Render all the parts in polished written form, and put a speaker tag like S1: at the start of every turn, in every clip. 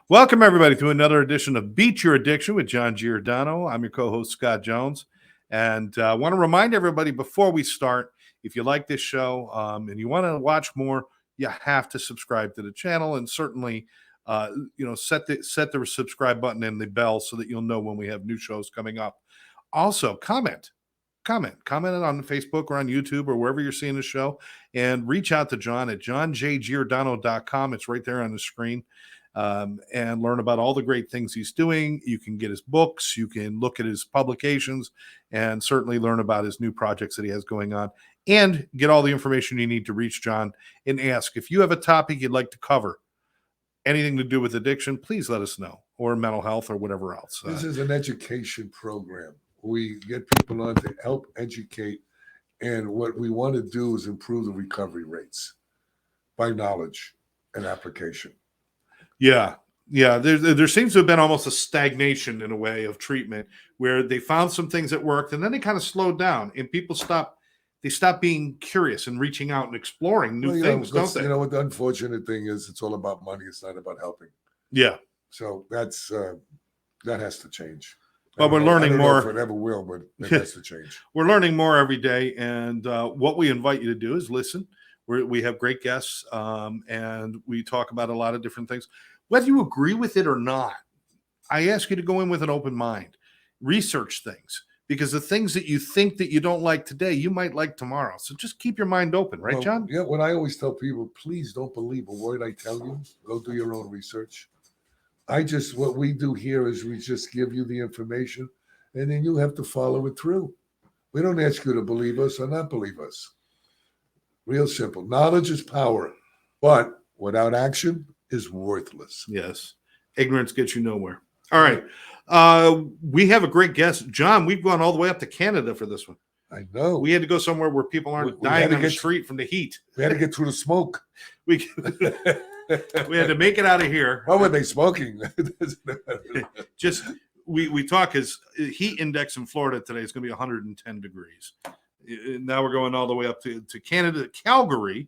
S1: Welcome, everybody, to another edition of Beat Your Addiction with John Giordano. I'm your co-host, Scott Jones. And I want to remind everybody before we start, if you like this show and you want to watch more, you have to subscribe to the channel and certainly, set the subscribe button and the bell so that you'll know when we have new shows coming up. Also, comment on Facebook or on YouTube or wherever you're seeing the show, and reach out to John at johnjgiordano.com. It's right there on the screen. And learn about all the great things he's doing. You can get his books, you can look at his publications, and certainly learn about his new projects that he has going on, and get all the information you need to reach John and ask. If you have a topic you'd like to cover, anything to do with addiction, please let us know, or mental health or whatever else.
S2: This is an education program. We get people on to help educate, and what we want to do is improve the recovery rates by knowledge and application.
S1: Yeah. There seems to have been almost a stagnation in a way of treatment where they found some things that worked and then they kind of slowed down and people stop being curious and reaching out and exploring new things, don't they?
S2: You know what the unfortunate thing is? It's all about money. It's not about helping.
S1: Yeah.
S2: So that's that has to change.
S1: But we're learning more.
S2: I don't know if it ever will, but it has to change.
S1: We're learning more every day, and what we invite you to do is listen. We have great guests, and we talk about a lot of different things. Whether you agree with it or not, I ask you to go in with an open mind. Research things, because the things that you think that you don't like today, you might like tomorrow. So just keep your mind open, right, John?
S2: Yeah, what I always tell people, please don't believe a word I tell you. Go do your own research. What we do here is we just give you the information, and then you have to follow it through. We don't ask you to believe us or not believe us. Real simple. Knowledge is power, but without action is worthless.
S1: Yes. Ignorance gets you nowhere. All right. We have a great guest. John, we've gone all the way up to Canada for this one.
S2: I know.
S1: We had to go somewhere where people aren't dying on the street from the heat.
S2: We had to get through the smoke.
S1: We had to make it out of here.
S2: What were they smoking?
S1: We talk as heat index in Florida today is going to be 110 degrees. Now we're going all the way up to Canada, Calgary,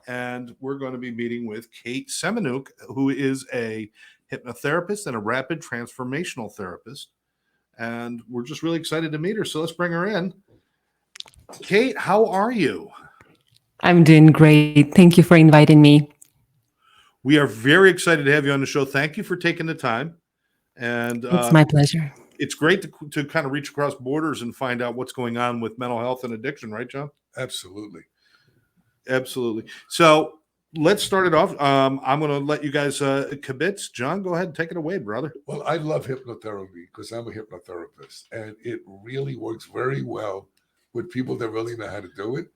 S1: and we're going to be meeting with Kate Semeniuk, who is a hypnotherapist and a rapid transformational therapist. And we're just really excited to meet her. So let's bring her in. Kate, how are you?
S3: I'm doing great. Thank you for inviting me.
S1: We are very excited to have you on the show. Thank you for taking the time. And
S3: it's my pleasure.
S1: It's great to kind of reach across borders and find out what's going on with mental health and addiction, right, John?
S2: Absolutely.
S1: So let's start it off. I'm going to let you guys kibitz. John, go ahead and take it away, brother.
S2: Well, I love hypnotherapy because I'm a hypnotherapist, and it really works very well with people that really know how to do it.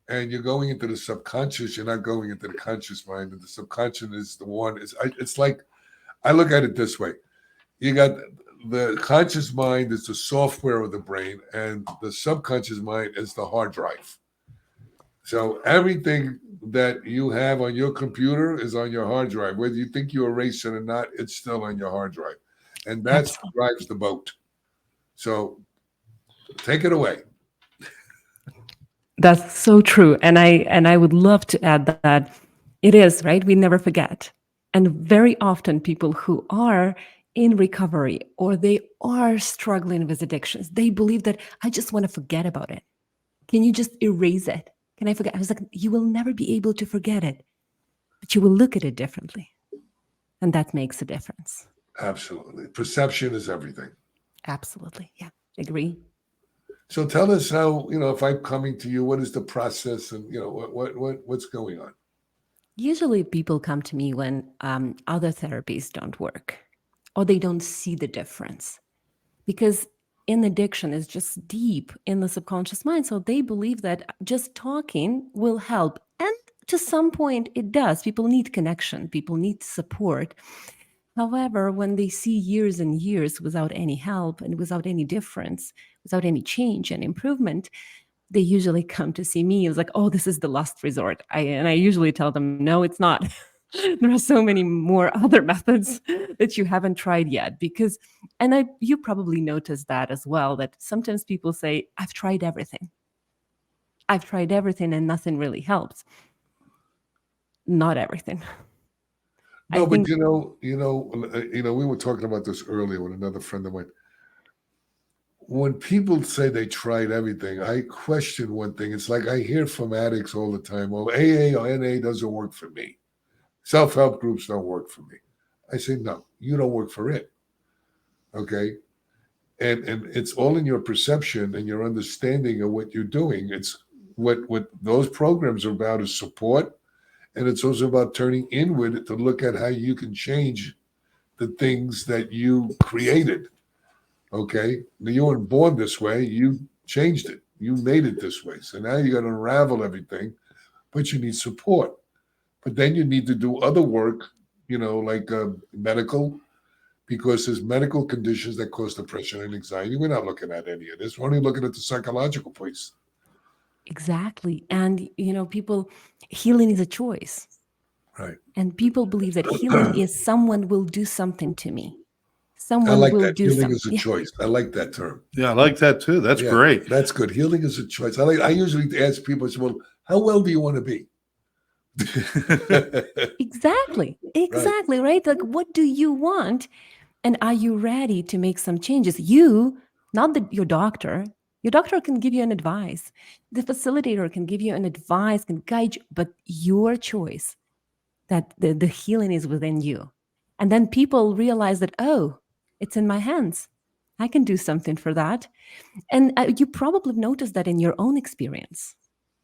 S2: And you're going into the subconscious. You're not going into the conscious mind. And the subconscious is the one. It's like, I look at it this way. You got the conscious mind is the software of the brain, and the subconscious mind is the hard drive. So everything that you have on your computer is on your hard drive. Whether you think you erase it or not, it's still on your hard drive. And that drives the boat. So take it away.
S3: That's so true. And I would love to add that it is, right? We never forget. And very often people who are in recovery or they are struggling with addictions, they believe that I just want to forget about it. Can you just erase it? Can I forget? I was like, you will never be able to forget it, but you will look at it differently. And that makes a difference.
S2: Absolutely. Perception is everything.
S3: Absolutely. Yeah. Agree.
S2: So tell us how, if I'm coming to you, what is the process and, what's going on?
S3: Usually people come to me when other therapies don't work or they don't see the difference, because in addiction is just deep in the subconscious mind. So they believe that just talking will help. And to some point it does. People need connection. People need support. However, when they see years and years without any help and without any difference, without any change and improvement, they usually come to see me. It's like, oh, this is the last resort. And I usually tell them, no, it's not. There are so many more other methods that you haven't tried yet. You probably noticed that as well, that sometimes people say, I've tried everything. I've tried everything and nothing really helps. Not everything.
S2: No, but
S3: think
S2: we were talking about this earlier with another friend of mine. When people say they tried everything, I question one thing. It's like I hear from addicts all the time, well, AA or NA doesn't work for me. Self-help groups don't work for me. I say, no, you don't work for it. Okay? And it's all in your perception and your understanding of what you're doing. It's what those programs are about is support. And it's also about turning inward to look at how you can change the things that you created. Okay. Now, you weren't born this way. You changed it. You made it this way. So now you got to unravel everything, but you need support. But then you need to do other work, like medical, because there's medical conditions that cause depression and anxiety. We're not looking at any of this. We're only looking at the psychological piece.
S3: exactly. And, healing is a choice.
S2: Right.
S3: And people believe that healing is someone will do something to me.
S2: I
S3: Someone
S2: like
S3: will
S2: that.
S3: do
S2: Healing
S3: something.
S2: is a choice. I like that term.
S1: Yeah, I like that too. That's
S2: Yeah,
S1: great.
S2: That's good. Healing is a choice. I usually ask people, I say, well, how well do you want to be?
S3: Exactly. Exactly. Right. Like, what do you want? And are you ready to make some changes? Not your doctor. Your doctor can give you an advice. The facilitator can give you an advice, can guide you, but your choice that the healing is within you. And then people realize that, oh, it's in my hands. I can do something for that. And you probably noticed that in your own experience.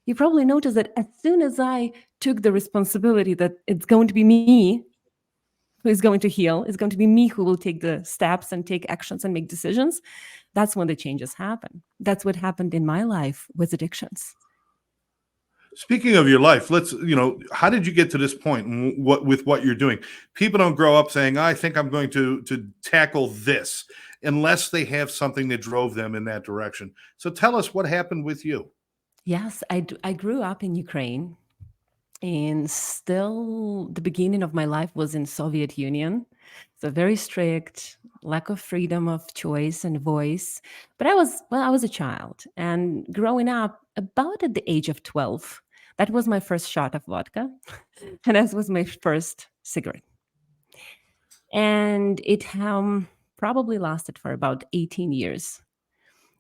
S3: You probably noticed that as soon as I took the responsibility that it's going to be me who is going to heal, it's going to be me who will take the steps and take actions and make decisions, that's when the changes happen. That's what happened in my life with addictions.
S1: Speaking of your life, how did you get to this point and with what you're doing? People don't grow up saying, I think I'm going to tackle this, unless they have something that drove them in that direction. So tell us what happened with you.
S3: Yes, I grew up in Ukraine, and still the beginning of my life was in Soviet Union. So very strict, lack of freedom of choice and voice. But I was a child, and growing up about at the age of 12, that was my first shot of vodka, and that was my first cigarette. And it probably lasted for about 18 years.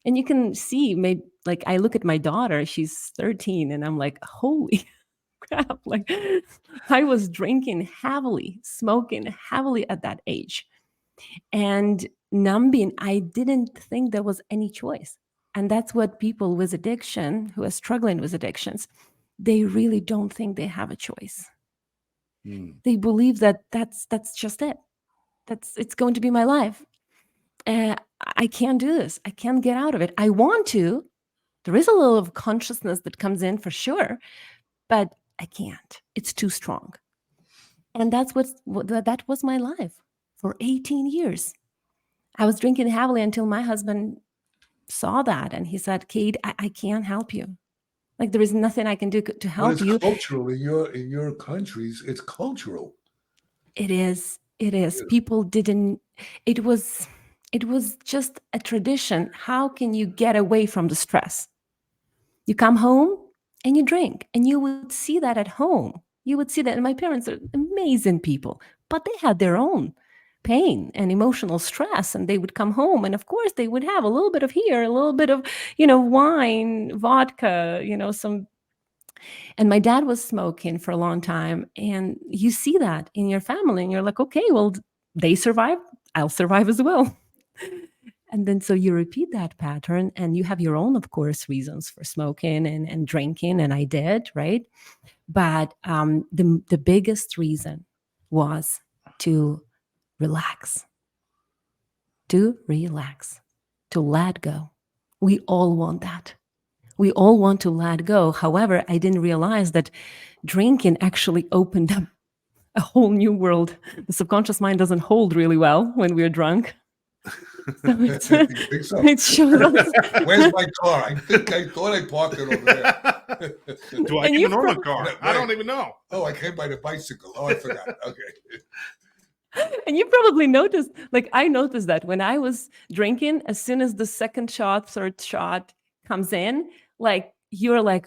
S3: And you can see, maybe, like, I look at my daughter, she's 13, and I'm like, holy crap. Like, I was drinking heavily, smoking heavily at that age. And numbing, I didn't think there was any choice. And that's what people with addiction, who are struggling with addictions, they really don't think they have a choice. They believe that that's just it. It's going to be my life. I can't do this. I can't get out of it. I want to. There is a little of consciousness that comes in for sure, but I can't. It's too strong. And that was my life for 18 years. I was drinking heavily until my husband saw that, and he said, Kate, I can't help you. Like, there is nothing I can do to help you.
S2: Cultural in your countries, it's cultural.
S3: It is. People didn't. It was just a tradition. How can you get away from the stress? You come home and you drink, and you would see that at home. You would see that. And my parents are amazing people, but they had their own pain and emotional stress, and they would come home, and of course they would have a little bit of here, a little bit of, wine, vodka, some. And my dad was smoking for a long time, and you see that in your family, and you're like, okay, well, they survived, I'll survive as well. And then so you repeat that pattern, and you have your own, of course, reasons for smoking and drinking, and I did, right? But the biggest reason was to relax, to let go. We all want that. We all want to let go. However, I didn't realize that drinking actually opened up a whole new world. The subconscious mind doesn't hold really well when we're drunk. So
S2: You think so?
S3: it shows us.
S2: Where's my car? I thought I parked it over there.
S1: Do I
S3: And
S1: even
S3: you
S1: own a car?
S2: Right.
S1: I don't even know.
S2: Oh, I came by the bicycle. Oh, I forgot. Okay.
S3: And you probably noticed, like I noticed that when I was drinking, as soon as the second shot, third shot comes in, like you're like,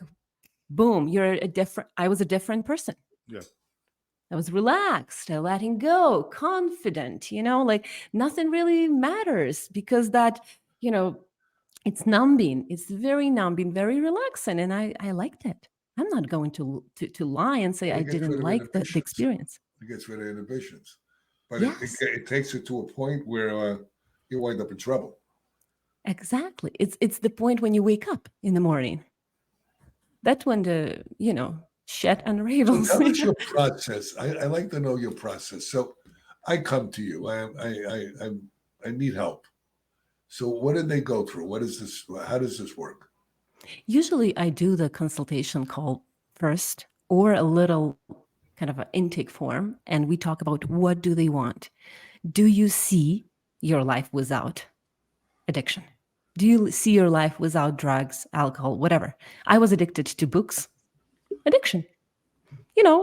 S3: boom, I was a different person.
S1: Yeah.
S3: I was relaxed, letting go, confident, like nothing really matters because that, it's numbing. It's very numbing, very relaxing. And I liked it. I'm not going to lie and say I
S2: It gets
S3: didn't
S2: rid of
S3: like the
S2: inhibitions.
S3: experience.
S2: It gets rid of inhibitions. But
S3: Yes,
S2: it takes it to a point where you wind up in trouble.
S3: exactly. It's the point when you wake up in the morning. That's when the, shit
S2: So
S3: unravels.
S2: tell us your process. I like to know your process. So I come to you. I need help. So what did they go through? What is this? How does this work?
S3: Usually I do the consultation call first or a little kind of an intake form, and we talk about what do they want. Do you see your life without addiction? Do you see your life without drugs, alcohol, whatever? I was addicted to books. Addiction.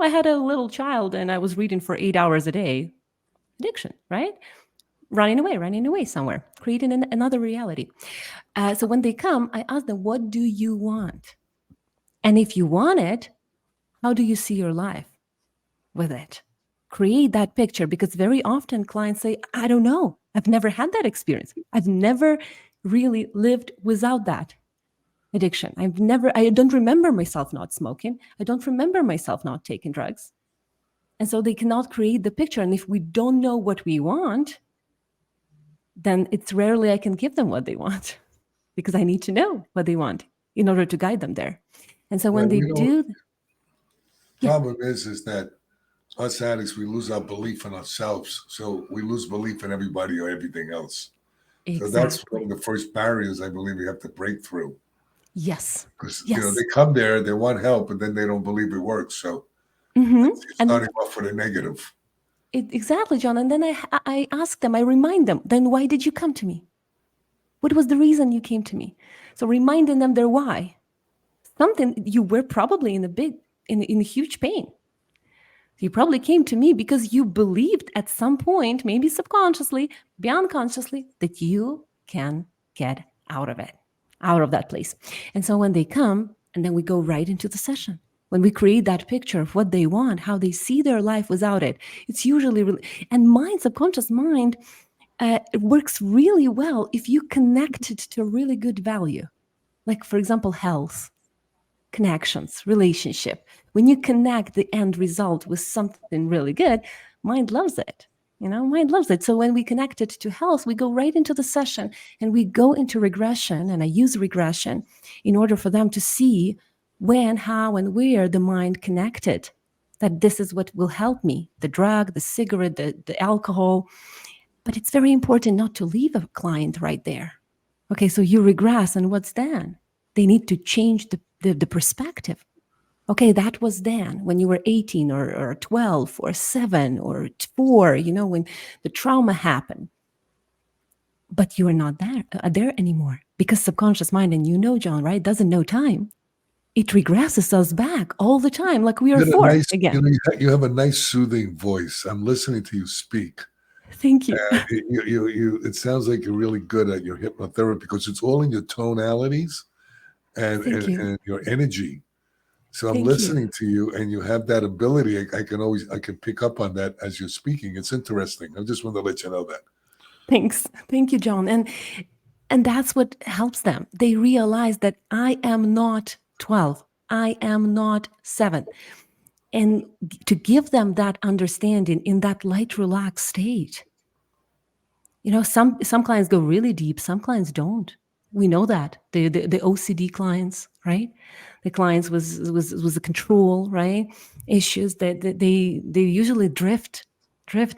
S3: I had a little child and I was reading for 8 hours a day. Addiction, right? Running away somewhere, creating another reality. So when they come, I ask them, what do you want? And if you want it, how do you see your life with it? Create that picture, because very often clients say, I don't know. I've never had that experience. I've never really lived without that addiction. I don't remember myself not smoking. I don't remember myself not taking drugs. And so they cannot create the picture. And if we don't know what we want, then it's rarely I can give them what they want, because I need to know what they want in order to guide them there. And so when
S2: Well,
S3: they do, yeah,
S2: problem is that us addicts, we lose our belief in ourselves. So we lose belief in everybody or everything else. So that's one
S3: exactly.
S2: of the first barriers I believe we have to break through.
S3: Yes.
S2: Because
S3: Yes.
S2: they come there, they want help, and then they don't believe it works. So it's
S3: And
S2: starting off with a negative.
S3: exactly, John. And then I ask them, I remind them, then why did you come to me? What was the reason you came to me? So reminding them their why. Something you were probably in a huge pain. You probably came to me because you believed at some point, maybe subconsciously, beyond consciously, that you can get out of it, out of that place. And so when they come, and then we go right into the session. When we create that picture of what they want, how they see their life without it, it's usually really, and subconscious mind, it works really well if you connect it to a really good value. Like, for example, health, connections, relationship. When you connect the end result with something really good, mind loves it. Mind loves it. So when we connect it to health, we go right into the session and we go into regression. And I use regression in order for them to see when, how, and where the mind connected, that this is what will help me, the drug, the cigarette, the alcohol. But it's very important not to leave a client right there. Okay, so you regress, and what's then? They need to change the perspective. Okay, that was then when you were 18 or 12 or 7 or 4, when the trauma happened. But you are not there anymore, because subconscious mind, and John, right, doesn't know time. It regresses us back all the time, like we are 4 again.
S2: You have a nice soothing voice. I'm listening to you speak.
S3: Thank you.
S2: It sounds like you're really good at your hypnotherapy, because it's all in your tonalities and your energy. So I'm listening to you, and you have that ability. I can pick up on that as you're speaking. It's interesting. I just wanted to let you know that.
S3: Thanks. Thank you, John. And that's what helps them. They realize that I am not 12. I am not 7. And to give them that understanding in that light, relaxed state. Some clients go really deep. Some clients don't. We know that. The OCD clients, right? The clients was the control, right? Issues that they usually drift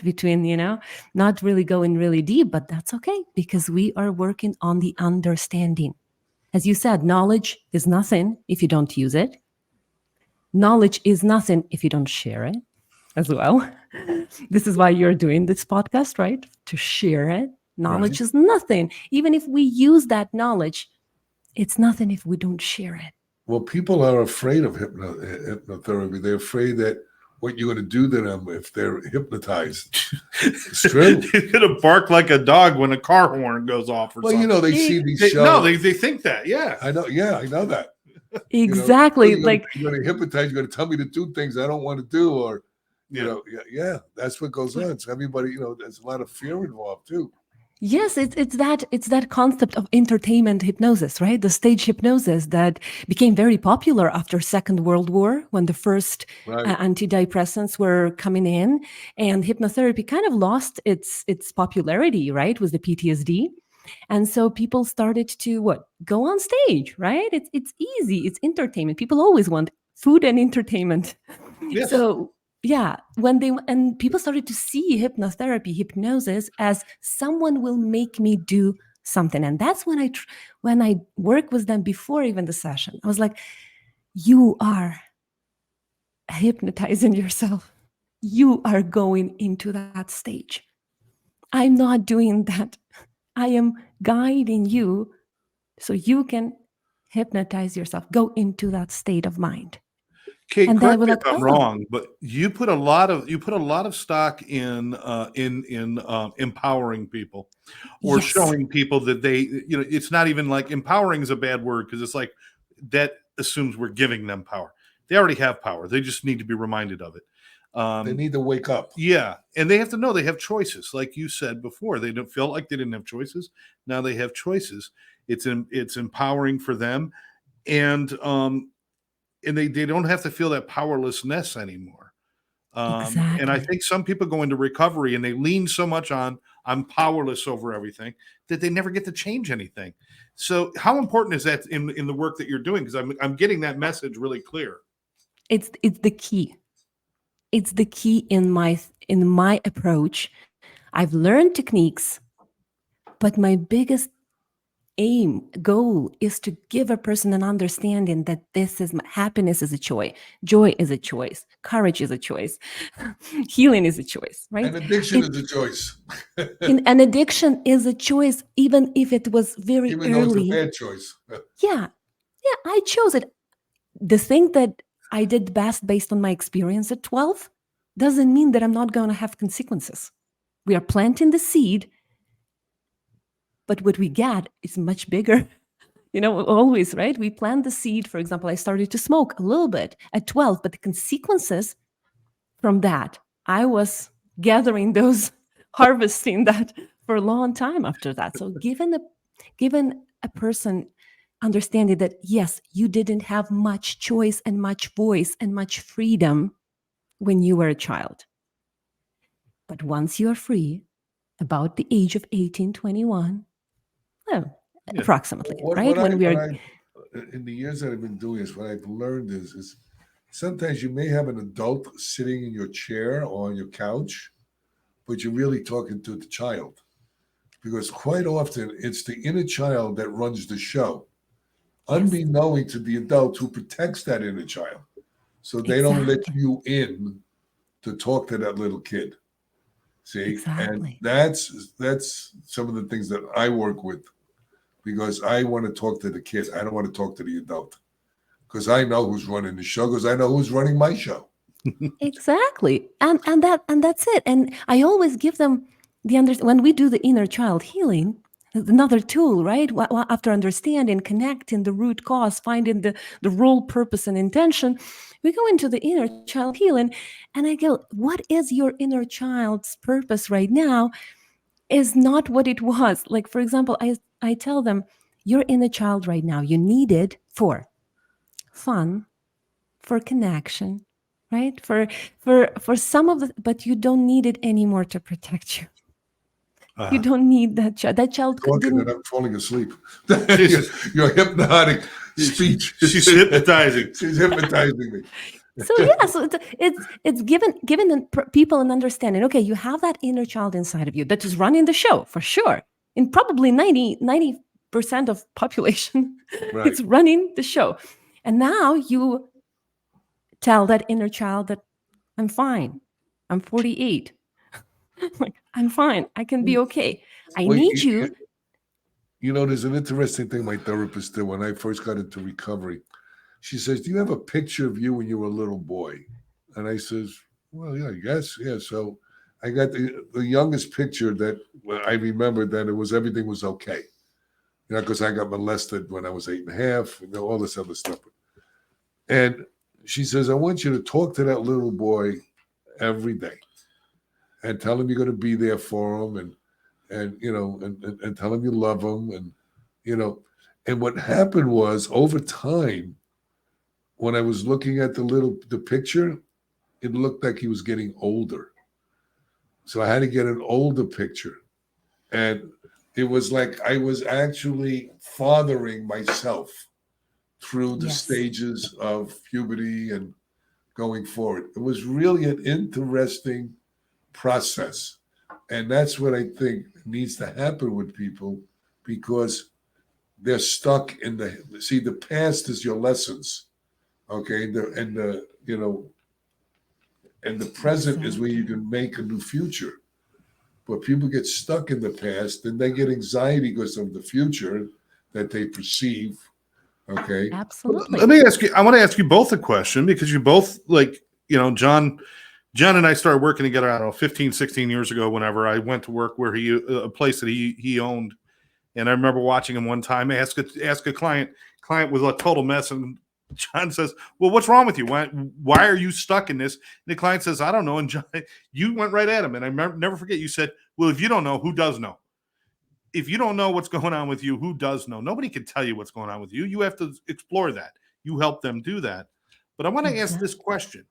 S3: between, not really going really deep, but that's okay, because we are working on the understanding. As you said, knowledge is nothing if you don't use it. Knowledge is nothing if you don't share it as well. This is why you're doing this podcast, right? To share it. Knowledge is nothing. Even if we use that knowledge, it's nothing if we don't share it.
S2: Well, people are afraid of hypnotherapy. They're afraid that what you're going to do to them if they're hypnotized. It's true.
S1: You're going to bark like a dog when a car horn goes off or something.
S2: They see these shows.
S1: No, they think that. Yeah.
S2: I know. Yeah, I know that.
S3: Exactly.
S2: You're going to hypnotize. You're going to tell me to do things I don't want to do, or Yeah, that's what goes on. So everybody, there's a lot of fear involved too.
S3: Yes, it's that concept of entertainment hypnosis, right? The stage hypnosis that became very popular after Second World War, when the first
S2: Right.
S3: antidepressants were coming in, and hypnotherapy kind of lost its popularity, right, with the PTSD, and so people started to go on stage, right? It's easy, it's entertainment. People always want food and entertainment,
S1: Yes.
S3: so. Yeah, and people started to see hypnotherapy, hypnosis as someone will make me do something, and that's when I work with them before even the session. I was like, you are hypnotizing yourself. You are going into that stage. I'm not doing that. I am guiding you so you can hypnotize yourself. Go into that state of mind.
S1: Kate,
S3: And they
S1: correct
S3: were
S1: me
S3: like,
S1: if I'm
S3: oh,
S1: wrong, but you put a lot of stock in empowering people, or
S3: yes,
S1: showing people that they, it's not even like empowering is a bad word, because it's like that assumes we're giving them power. They already have power. They just need to be reminded of it.
S2: They need to wake up.
S1: Yeah, and they have to know they have choices. Like you said before, they don't feel like they didn't have choices. Now they have choices. It's empowering for them, and they don't have to feel that powerlessness anymore. And I
S3: exactly.
S1: think some people go into recovery and they lean so much on I'm powerless over everything that they never get to change anything. So how important is that in the work that you're doing? Because I'm getting that message really clear.
S3: It's the key. It's the key in my approach. I've learned techniques, but my biggest goal is to give a person an understanding that happiness is a choice, joy is a choice, courage is a choice, healing is a choice, right?
S2: And addiction is a choice.
S3: An addiction is a choice, even if it was very
S2: Even though it's a
S3: early.
S2: bad choice.
S3: Yeah, I chose it. The thing that I did best based on my experience at 12 doesn't mean that I'm not going to have consequences. We are planting the seed, but what we get is much bigger. Always, right? We plant the seed. For example, I started to smoke a little bit at 12, but the consequences from that, I was gathering those, harvesting that for a long time after that. So given a person understanding that, yes, you didn't have much choice and much voice and much freedom when you were a child. But once you are free, about the age of 18, 21, approximately, right?
S2: In the years that I've been doing this, what I've learned is sometimes you may have an adult sitting in your chair or on your couch, but you're really talking to the child. Because quite often it's the inner child that runs the show, unbeknown to the adult who protects that inner child. So they don't let you in to talk to that little kid. See,
S3: exactly.
S2: And that's some of the things that I work with, because I want to talk to the kid. I don't want to talk to the adult, because I know who's running the show, because I know who's running my show.
S3: Exactly. And that's it. And I always give them when we do the inner child healing, another tool, right? After understanding, connecting the root cause, finding the role, purpose, and intention, we go into the inner child healing, and I go, what is your inner child's purpose right now is not what it was. Like, for example, I tell them, your inner child right now, you need it for fun, for connection, right? For some of the, but you don't need it anymore to protect you. You don't need that child. That child
S2: didn't. And I'm falling asleep. Your hypnotic speech.
S1: She's hypnotizing.
S2: She's hypnotizing me.
S3: So so it's given people an understanding. Okay, you have that inner child inside of you that is running the show for sure. In probably 90% of population,
S2: right.
S3: It's running the show. And now you tell that inner child that I'm fine. I'm 48. Like, I'm fine. I can be okay. I need you.
S2: There's an interesting thing my therapist did when I first got into recovery. She says, do you have a picture of you when you were a little boy? And I says, well, yeah, I guess. Yeah. So I got the youngest picture that I remember that everything was okay. Because I got molested when I was 8.5, all this other stuff. And she says, I want you to talk to that little boy every day, and tell them you're going to be there for them, and tell them you love them, and what happened was, over time, when I was looking at the picture, it looked like he was getting older. So I had to get an older picture. And it was like I was actually fathering myself through the
S3: Yes.
S2: stages of puberty and going forward. It was really an interesting process. And that's what I think needs to happen with people, because they're stuck in the past is your lessons. Okay. And the present is where you can make a new future. But people get stuck in the past, and they get anxiety because of the future that they perceive. Okay.
S3: Absolutely.
S1: Let me ask you, I want to ask you both a question, because you both, like, John and I started working together, I don't know, 15, 16 years ago, whenever I went to work where a place that he owned. And I remember watching him one time ask a client was a total mess. And John says, well, what's wrong with you? Why are you stuck in this? And the client says, I don't know. And John, you went right at him. And I never forget, you said, well, if you don't know, who does know? If you don't know what's going on with you, who does know? Nobody can tell you what's going on with you. You have to explore that. You help them do that. But I want to ask this question.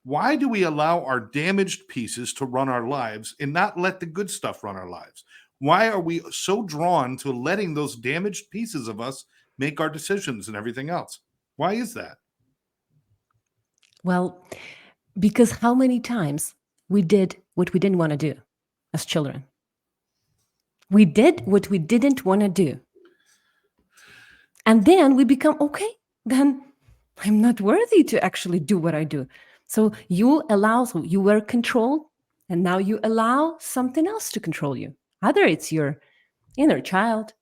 S1: Why do we allow our damaged pieces to run our lives and not let the good stuff run our lives? Why are we so drawn to letting those damaged pieces of us make our decisions and everything else? Why is that?
S3: Well, because how many times we did what we didn't want to do as children? We did what we didn't want to do. And then we become, okay, then I'm not worthy to actually do what I do. So you were controlled, and now you allow something else to control you. Either it's your inner child,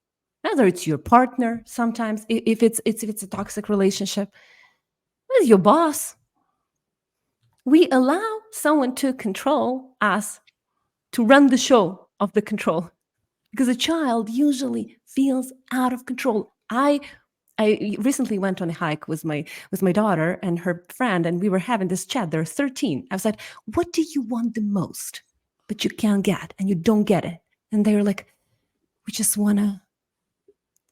S3: either it's your partner. Sometimes, if it's a toxic relationship, with your boss. We allow someone to control us, to run the show of the control, because a child usually feels out of control. I recently went on a hike with my daughter and her friend, and we were having this chat. They're 13. I was like, what do you want the most, but you can't get, and you don't get it? And they were like, we just want to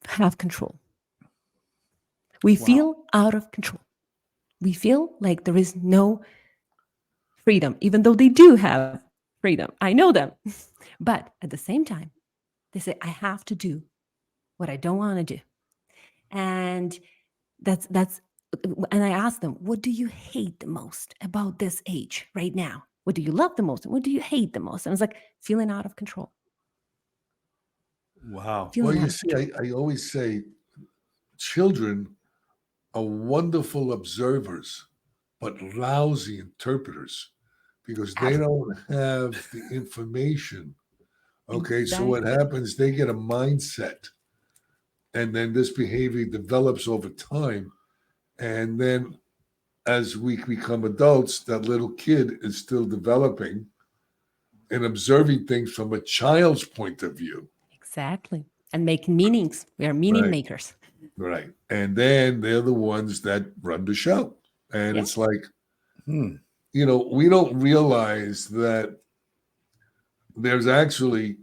S3: have control. We feel out of control. We feel like there is no freedom, even though they do have freedom. I know them. But at the same time, they say, I have to do what I don't want to do. And that's and I ask them, what do you hate the most about this age right now? What do you love the most? And what do you hate the most? And it's like feeling out of control.
S1: Wow.
S2: Well, you see, I always say children are wonderful observers, but lousy interpreters, because they don't have the information. Okay, so what happens, they get a mindset, and then this behavior develops over time. And then as we become adults, that little kid is still developing and observing things from a child's point of view.
S3: Exactly. And make meanings. We are meaning makers.
S2: Right. And then they're the ones that run the show. And it's like, we don't realize that there's actually,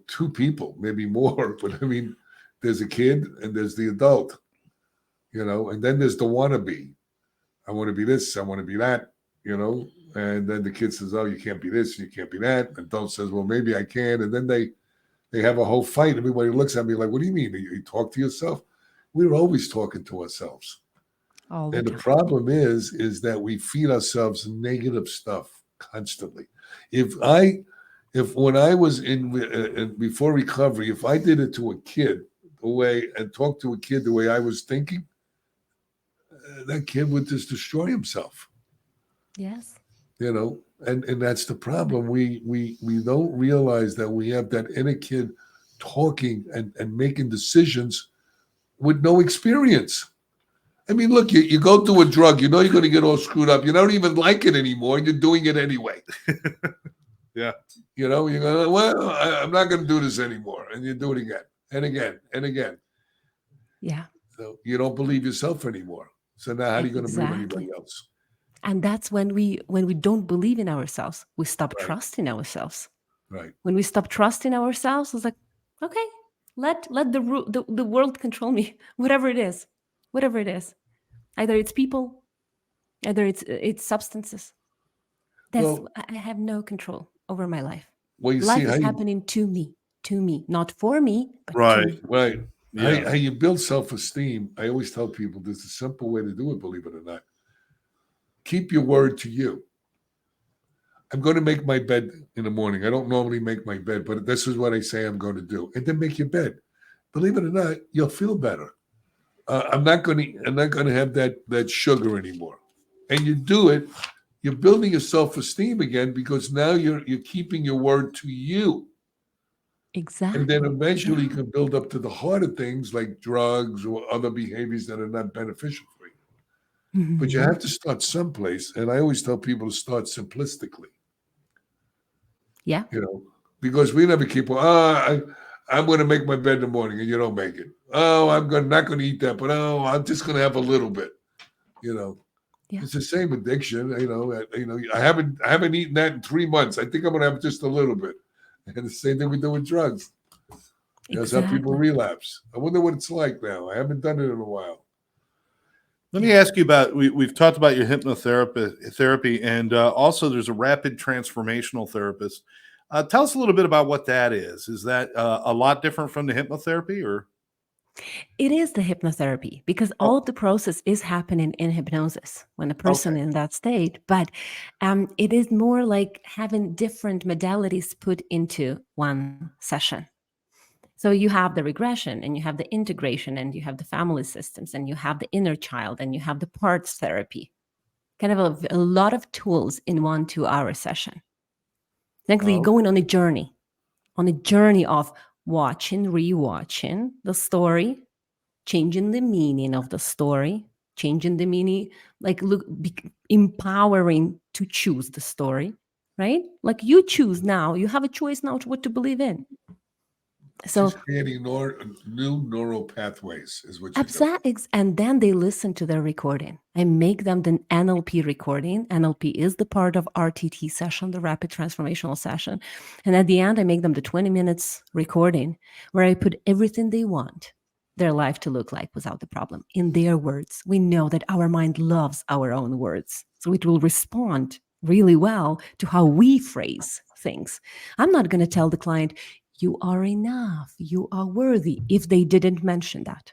S2: two people, maybe more, but I mean, there's a kid and there's the adult, and then there's the wannabe. I want to be this, I want to be that, and then the kid says, oh, you can't be this, you can't be that. And adult says, well, maybe I can. And then they have a whole fight. Everybody looks at me like, what do you mean? You talk to yourself? We're always talking to ourselves. And the problem is that we feed ourselves negative stuff constantly. If when I was in before recovery, if I did it to a kid and talked to a kid the way I was thinking, that kid would just destroy himself.
S3: Yes.
S2: And that's the problem. We don't realize that we have that inner kid talking and making decisions with no experience. I mean, look, you go to a drug, you're going to get all screwed up. You don't even like it anymore, and you're doing it anyway.
S1: Yeah.
S2: You're going, well, I'm not going to do this anymore. And you do it again and again and again.
S3: Yeah.
S2: So you don't believe yourself anymore. So now how are you going to believe anybody else?
S3: And that's when we don't believe in ourselves, we stop
S2: Right.
S3: trusting ourselves.
S2: Right.
S3: When we stop trusting ourselves, it's like, okay, let the world control me, whatever it is, either it's people, either it's substances. That's
S2: Well,
S3: I have no control over my life.
S2: well, you see
S3: Life
S2: how
S3: is
S2: you,
S3: happening to me, not for me, but to
S1: Right.
S3: me.
S2: right.
S1: Yeah.
S2: How you build self-esteem. I always tell people there's a simple way to do it, believe it or not. Keep your word to you. I'm going to make my bed in the morning. I don't normally make my bed, but this is what I say I'm going to do. And then make your bed. Believe it or not, you'll feel better. I'm not going to have that sugar anymore. And you do it, you're building your self-esteem again because now you're keeping your word to you.
S3: Exactly.
S2: And then eventually you can build up to the harder things like drugs or other behaviors that are not beneficial for you.
S3: Mhm.
S2: But you have to start someplace. And I always tell people to start simplistically,
S3: Yeah.
S2: because we never keep, I'm going to make my bed in the morning and you don't make it. Oh, not going to eat that, but I'm just going to have a little bit,
S3: Yeah.
S2: It's the same addiction. I haven't eaten that in 3 months. I think I'm going to have just a little bit. And the same thing we do with drugs. That's how people
S3: Exactly.
S2: relapse. I wonder what it's like now. I haven't done it in a while.
S1: Let me ask you about, we've talked about your hypnotherapy, and also there's a rapid transformational therapist. Tell us a little bit about what that is. Is that a lot different from the hypnotherapy, or?
S3: It is the hypnotherapy because all
S1: Oh,
S3: of the process is happening in hypnosis when the person
S1: okay.
S3: in that state, but it is more like having different modalities put into one session. So you have the regression and you have the integration and you have the family systems and you have the inner child and you have the parts therapy. Kind of a lot of tools in 1 2-hour session. Thankfully, you're
S2: Oh,
S3: going on a journey of watching, rewatching the story, changing the meaning of the story, changing the meaning, like empowering to choose the story, right? Like you choose now, you have a choice now to what to believe in. So
S2: she's creating new neural pathways, is what she's doing.
S3: and then they listen to their recording. I make them the NLP recording. NLP is the part of RTT session, the rapid transformational session. And at the end, I make them the 20 minutes recording where I put everything they want their life to look like without the problem in their words. We know that our mind loves our own words. So it will respond really well to how we phrase things. I'm not going to tell the client, you are enough, you are worthy, if they didn't mention that.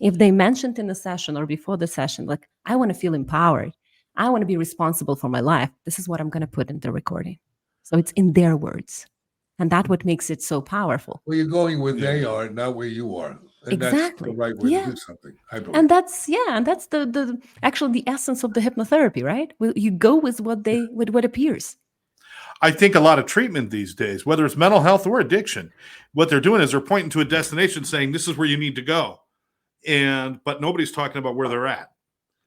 S3: If they mentioned in the session or before the session, like, I want to feel empowered, I want to be responsible for my life, this is what I'm going to put in the recording. So it's in their words. And that's what makes it so powerful.
S2: Well, you're going where
S1: Yeah.
S2: they are, not where you are. And that's the
S3: Exactly.
S2: right way to
S3: Yeah.
S2: do something, I believe.
S3: And that's the actually the essence of the hypnotherapy, right? You go with what appears.
S1: I think a lot of treatment these days, whether it's mental health or addiction, what they're doing is they're pointing to a destination saying, this is where you need to go. But nobody's talking about where they're at.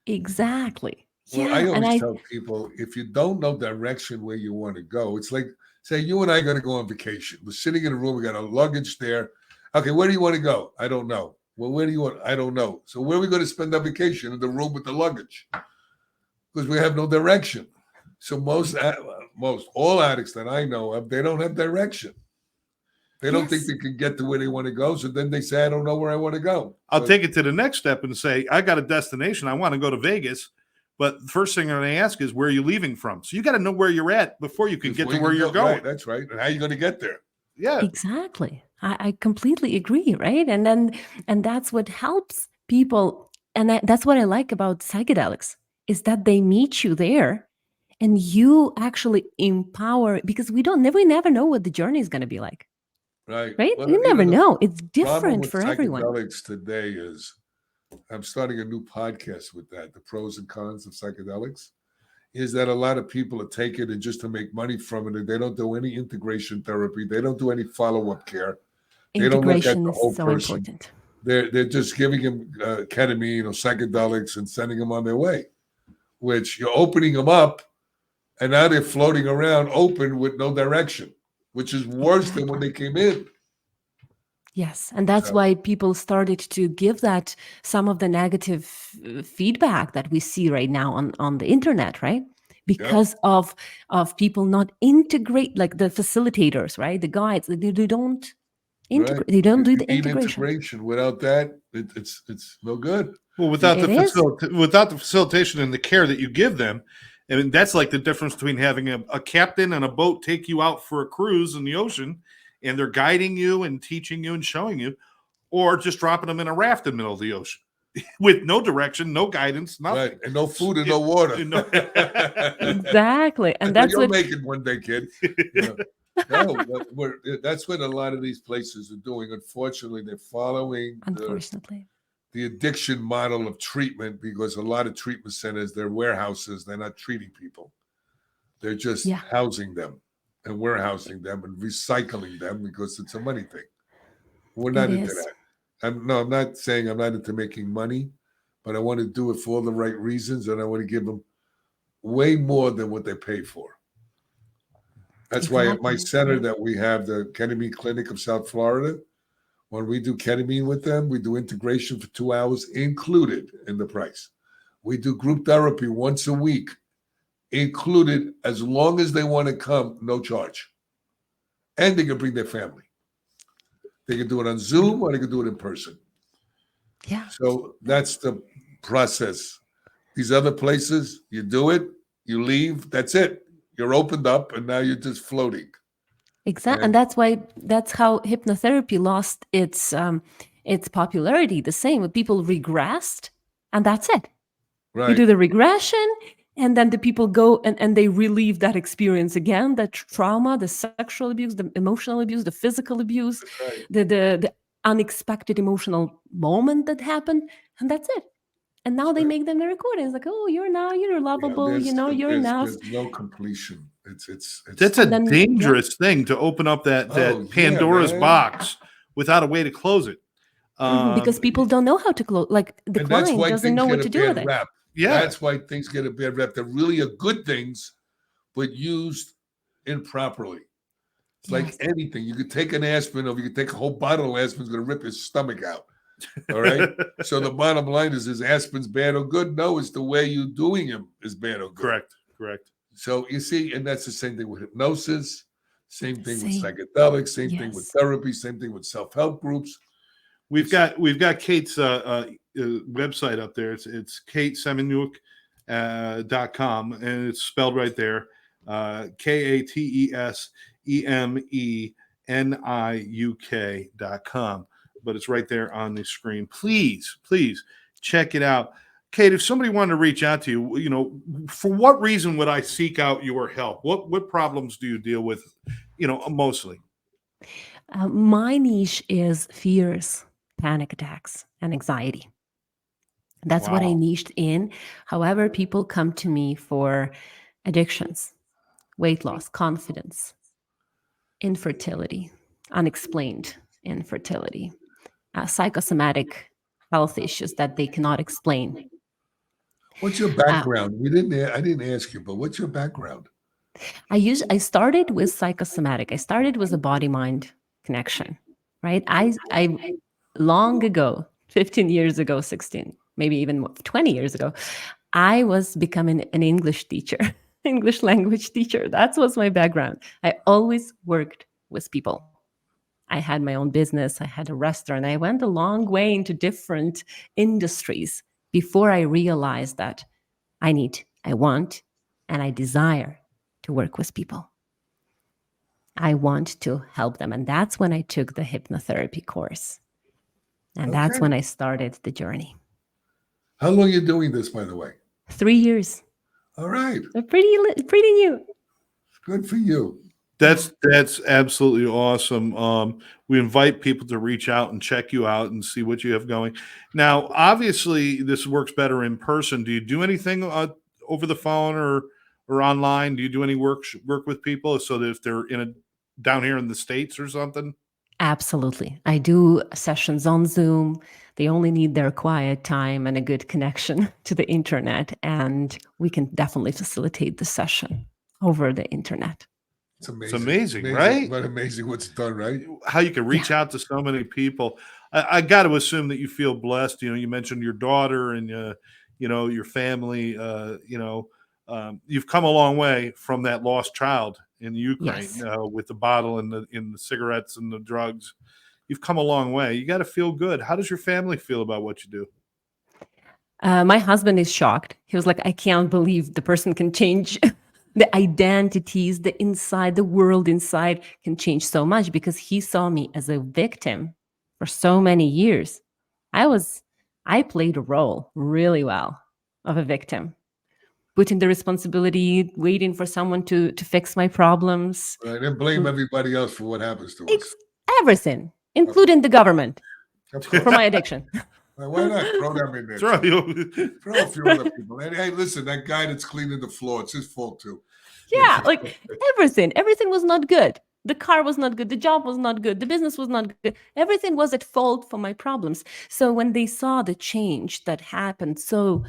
S3: Exactly.
S2: Well, I
S3: Yeah. And
S2: always tell people, if you don't know direction where you want to go, it's like, say, you and I got to go on vacation. We're sitting in a room, we got a luggage there. Okay, where do you want to go? I don't know. Well, where do you want? I don't know. So where are we going to spend our vacation? In the room with the luggage, because we have no direction. So most all addicts that I know of, they don't have direction. They don't think
S3: yes.
S2: they can get to where they want to go. So then they say, I don't know where I want to go.
S1: I'll take it to the next step and say, I got a destination. I want to go to Vegas. But the first thing I ask is, where are you leaving from? So you got to know where you're at before you can get to where you're going.
S2: Right, that's right. And how are you going to get there?
S1: Yeah.
S3: Exactly. I completely agree, right? And that's what helps people. And that's what I like about psychedelics is that they meet you there and you actually empower, because we never know what the journey is going to be like,
S2: Right.
S3: right?
S2: Well,
S3: You never
S2: the
S3: know. It's
S2: problem
S3: different
S2: with
S3: for everyone.
S2: psychedelics today is I'm starting a new podcast with that, the pros and cons of psychedelics, is that a lot of people are taking it just to make money from it. And they don't do any integration therapy. They don't do any follow-up care. They don't look at
S3: Integration
S2: the
S3: is
S2: whole
S3: so
S2: person.
S3: important.
S2: They're just giving them ketamine or psychedelics and sending them on their way, which you're opening them up, and now they're floating around open with no direction, which is worse than when they came in.
S3: Yes, and that's
S2: So,
S3: why people started to give that some of the negative feedback that we see right now on the internet, right?
S2: yep,
S3: Because of people not integrate, like the facilitators, right? The guides, they don't
S2: right.
S3: integrate. They don't do
S2: You
S3: the
S2: need
S3: integration.
S2: integration. Without that, it's no good.
S1: Well, without
S3: It is
S1: without the facilitation and the care that you give them, I mean that's like the difference between having a captain and a boat take you out for a cruise in the ocean, and they're guiding you and teaching you and showing you, or just dropping them in a raft in the middle of the ocean with no direction, no guidance, nothing.
S2: Right, and no food and no water.
S1: You know-
S3: exactly, and
S2: But
S3: that's
S2: you'll
S3: what.
S2: make it one day, kid. You know. No, but that's what a lot of these places are doing. Unfortunately, they're following
S3: Unfortunately,
S2: the addiction model of treatment, because a lot of treatment centers, they're warehouses. They're not treating people. They're just
S3: yeah,
S2: housing them and warehousing them and recycling them because it's a money thing. We're
S3: it
S2: not into
S3: is.
S2: that. I'm not saying I'm not into making money, but I want to do it for all the right reasons, and I want to give them way more than what they pay for. That's why at my
S3: Exactly.
S2: center
S3: Yeah.
S2: that we have, the ketamine clinic of South Florida, when we do ketamine with them, we do integration for 2 hours included in the price. We do group therapy once a week included, as long as they want to come, no charge. And they can bring their family. They can do it on Zoom or they can do it in person.
S3: Yeah.
S2: So that's the process. These other places, you do it, you leave, that's it. You're opened up and now you're just floating.
S3: Exactly,
S2: And
S3: and that's how hypnotherapy lost its popularity. The same, people regressed, and that's it. You do
S2: right,
S3: the regression, and then the people go and they relive that experience again, that trauma, the sexual abuse, the emotional abuse, the physical abuse,
S2: right.
S3: the unexpected emotional moment that happened, and that's it. And now they make them the recordings like, oh, you're
S2: Yeah,
S3: lovable, you're enough.
S2: there's no completion. It's
S1: That's
S3: And
S1: a
S3: then yeah,
S1: dangerous thing to open up
S2: oh
S1: that
S2: yeah,
S1: Pandora's
S2: man.
S1: box without a way to close it.
S3: because people don't know how to close. Like the
S2: And that's
S3: client
S2: why
S3: doesn't
S2: things
S3: know
S2: get
S3: what
S2: a
S3: to do with
S2: bad
S3: it.
S2: rap.
S1: Yeah,
S2: That's why things get a bad rap. They're really are good things, but used improperly. It's like
S3: Yes.
S2: anything. You could take an aspirin, or you could take a whole bottle of aspirin, it's going to rip his stomach out. All right. So the bottom line is aspirin's bad or good? No, it's the way you're doing him is bad or good.
S1: correct.
S2: So you see, and that's the same thing with hypnosis, same thing with
S3: Same.
S2: psychedelics, same thing with
S3: Yes.
S2: therapy, same thing with self-help groups.
S1: We've got Kate's website up there. It's Kate Semeniuk .com, and it's spelled right there. KATESEMENIUK.com. But it's right there on the screen. Please check it out. Kate, if somebody wanted to reach out to you, for what reason would I seek out your help? What problems do you deal with, mostly?
S3: My niche is fears, panic attacks, and anxiety. That's what I
S1: Wow.
S3: niched in. However, people come to me for addictions, weight loss, confidence, infertility, unexplained infertility, psychosomatic health issues that they cannot explain.
S2: What's your background? I didn't ask you, but what's your background?
S3: I started with psychosomatic. I started with a body mind connection, right? I long ago, 15 years ago, 16, maybe even 20 years ago, I was becoming an English teacher, English language teacher. That was my background. I always worked with people. I had my own business. I had a restaurant. I went a long way into different industries before I realized that I want, and I desire to work with people. I want to help them. And that's when I took the hypnotherapy course. And that's
S2: Okay.
S3: when I started the journey.
S2: How long are you doing this, by the way?
S3: 3 years.
S2: All right.
S3: So pretty new.
S2: Good for you.
S1: That's absolutely awesome. We invite people to reach out and check you out and see what you have going. Now, obviously, this works better in person. Do you do anything over the phone or online? Do you do any work with people so that if they're down here in the States or something?
S3: Absolutely. I do sessions on Zoom. They only need their quiet time and a good connection to the internet. And we can definitely facilitate the session over the internet.
S2: It's
S1: It's amazing, right?
S2: But amazing what's done, right?
S1: How you can reach out to so many people. I got to assume that you feel blessed. You mentioned your daughter and your family. You've come a long way from that lost child in Ukraine
S3: Yes.
S1: with the bottle and the cigarettes and the drugs. You've come a long way. You got to feel good. How does your family feel about what you do?
S3: My husband is shocked. He was like, I can't believe the person can change. The identities, the inside, the world inside can change so much, because he saw me as a victim for so many years. I played a role really well of a victim, putting the responsibility, waiting for someone to fix my problems.
S2: Right. And blame everybody else for what happens to us.
S3: Ex- Everything, including the government,
S2: Of
S3: for
S2: course.
S3: my addiction.
S2: Why not throw them in there?
S1: Throw
S2: too?
S1: you.
S2: Throw a few other people. And hey, listen, that guy that's cleaning the floor, it's his fault too.
S3: Yeah, like everything was not good. The car was not good. The job was not good. The business was not good. Everything was at fault for my problems. So when they saw the change that happened so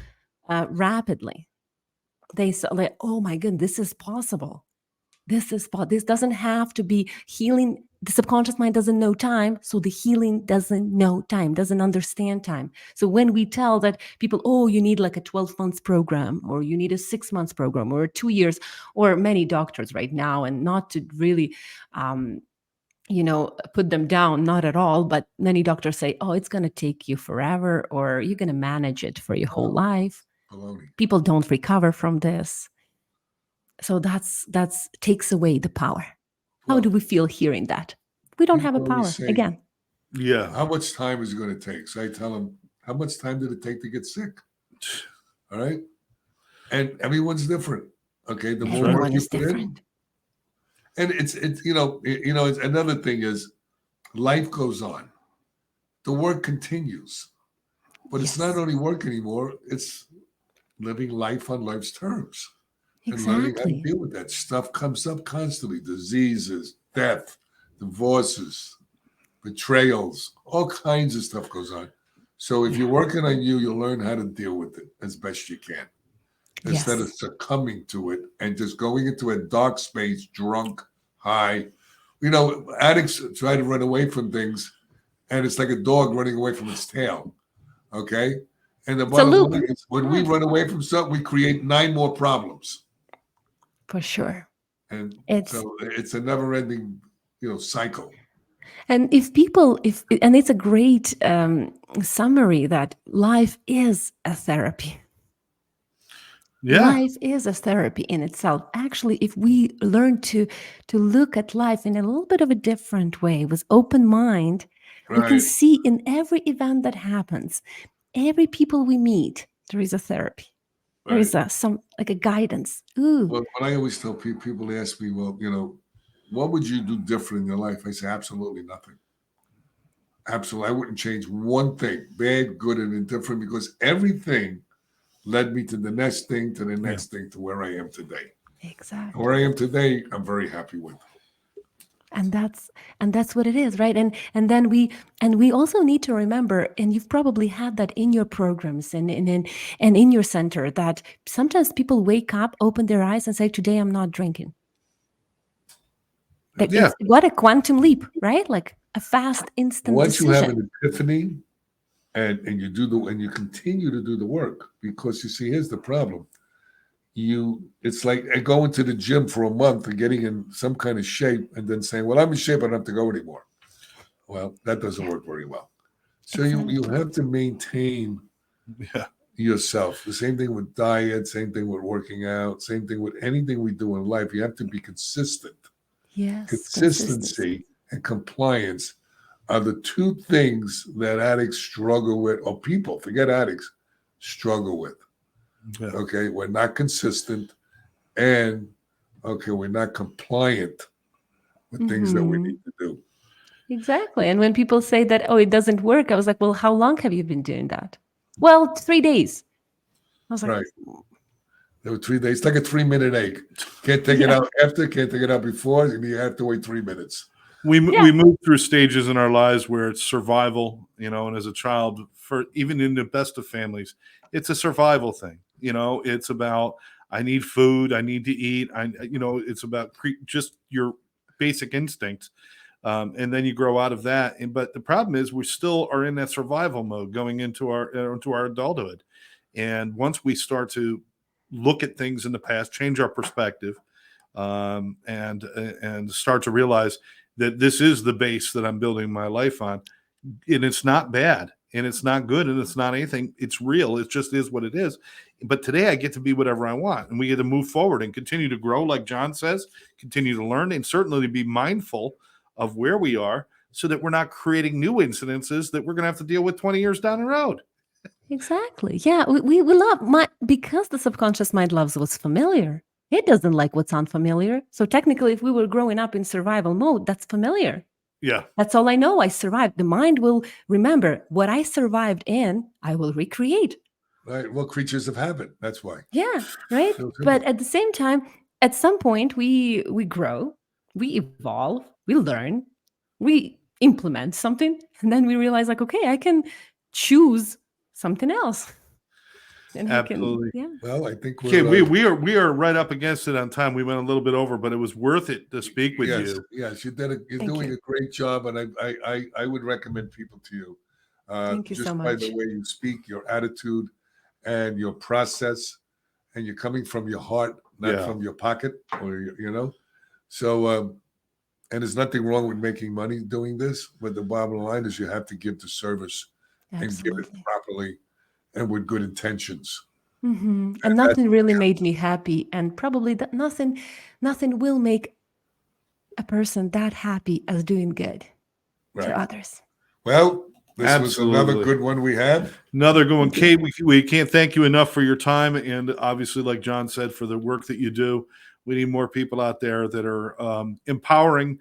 S3: rapidly, they saw like, oh my goodness, this is possible. This doesn't have to be healing. The subconscious mind doesn't know time, so the healing doesn't know time, doesn't understand time. So when we tell that people, oh, you need like a 12 months program, or you need a 6 months program, or 2 years, or many doctors right now, and not to really put them down, not at all, but many doctors say, oh, it's going to take you forever, or you're going to manage it for your whole life.
S2: Baloney.
S3: People don't recover from this. So that's takes away the power. How do we feel hearing that? We don't have a
S2: people always
S3: power
S2: say,
S3: again.
S1: Yeah.
S2: How much time is it going to take? So I tell them, how much time did it take to get sick? All right. And everyone's different. Okay. The more work
S3: Everyone
S2: you
S3: is
S2: put
S3: different.
S2: in, and it's it's another thing is life goes on. The work continues. But it's not
S3: Yes.
S2: only work anymore, it's living life on life's terms. And learning how to
S3: Exactly.
S2: deal with that. Stuff comes up constantly. Diseases, death, divorces, betrayals, all kinds of stuff goes on. So if you're working on you, you'll learn how to deal with it as best you can. Instead of
S3: Yes.
S2: succumbing to it and just going into a dark space, drunk, high. Addicts try to run away from things, and it's like a dog running away from its tail. Okay? And the
S3: It's a
S2: bottom
S3: loop.
S2: line is when we
S3: Yeah.
S2: run away from something, we create 9 more problems.
S3: For sure.
S2: And
S3: It's
S2: so it's a never-ending, cycle.
S3: and and it's a great summary that life is a therapy.
S1: Yeah.
S3: Life is a therapy in itself. Actually, if we learn to look at life in a little bit of a different way, with open mind, we can
S2: Right.
S3: see in every event that happens, every people we meet, there is a therapy. There is
S2: Right.
S3: a guidance. Ooh,
S2: Well, what I always tell people ask me, well, what would you do different in your life? I say, absolutely nothing. Absolutely. I wouldn't change one thing, bad, good, and indifferent, because everything led me to the next thing, to the next thing, to where I am today.
S3: exactly.
S2: And where I am today, I'm very happy with.
S3: And that's what it is, right? And then we also need to remember, and you've probably had that in your programs and in your center, that sometimes people wake up, open their eyes, and say, today I'm not drinking. Like,
S1: Yeah.
S3: what a quantum leap, right? Like a fast, instant
S2: Once you have
S3: decision.
S2: an epiphany and you continue to do the work, because you see, here's the problem. It's like going to the gym for a month and getting in some kind of shape and then saying, well, I'm in shape, I don't have to go anymore. Well, that doesn't work very well. So you
S3: Exactly.
S2: have to maintain yourself. The same thing with diet, same thing with working out, same thing with anything we do in life. You have to be consistent.
S3: Yes,
S2: Consistency and compliance are the two things that addicts struggle with, or people, forget addicts, struggle with.
S1: Yeah.
S2: Okay, we're not consistent, and we're not compliant with things that we need to do.
S3: Exactly. And when people say that, oh, it doesn't work, I was like, well, how long have you been doing that? Well, 3 days. I was like,
S2: Right. There were 3 days. It's like a 3-minute egg. Can't take it out after, can't take it out before, and you have to wait 3 minutes.
S1: We move through stages in our lives where it's survival, and as a child, for even in the best of families, it's a survival thing. It's about I need food. I need to eat. It's about just your basic instincts. And then you grow out of that. But the problem is we still are in that survival mode going into our adulthood. And once we start to look at things in the past, change our perspective, and start to realize that this is the base that I'm building my life on, and it's not bad, and it's not good, and it's not anything. It's real. It just is what it is. But today I get to be whatever I want, and we get to move forward and continue to grow, like John says, continue to learn, and certainly to be mindful of where we are so that we're not creating new incidences that we're going to have to deal with 20 years down the road.
S3: Exactly. Yeah, we love because the subconscious mind loves what's familiar. It doesn't like what's unfamiliar. So technically, if we were growing up in survival mode, that's familiar.
S1: Yeah.
S3: That's all I know. I survived. The mind will remember what I survived in, I will recreate.
S2: Right. Well, creatures of habit. That's why.
S3: Yeah, right. But at the same time, at some point, we grow, we evolve, we learn, we implement something, and then we realize, like, okay, I can choose something else. And
S1: absolutely.
S2: Well, I think
S1: we are right up against it on time. We went a little bit over, but it was worth it to speak with you.
S2: Yes, you're doing a great job, and I would recommend people to you.
S3: Thank you
S2: just
S3: so much.
S2: By the way you speak, your attitude, and your process, and you're coming from your heart, not from your pocket, or So, and there's nothing wrong with making money doing this, but the bottom line is you have to give the service and give it properly and with good intentions.
S3: Mm-hmm. And nothing really made me happy, and probably that nothing will make a person that happy as doing good to others.
S2: Well, this was another good one we had.
S1: Another good one. Kate, we can't thank you enough for your time, and obviously, like John said, for the work that you do. We need more people out there that are empowering.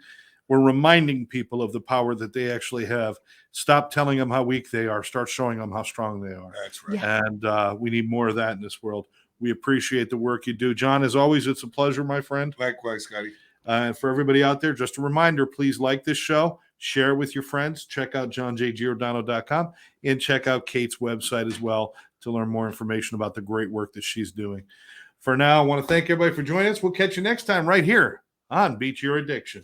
S1: We're reminding people of the power that they actually have. Stop telling them how weak they are. Start showing them how strong they are.
S2: That's right.
S3: Yeah.
S1: And we need more of that in this world. We appreciate the work you do. John, as always, it's a pleasure, my friend.
S2: Likewise, Scotty.
S1: And for everybody out there, just a reminder, please like this show, share it with your friends, check out johnjgiordano.com, and check out Kate's website as well to learn more information about the great work that she's doing. For now, I want to thank everybody for joining us. We'll catch you next time right here on Beat Your Addiction.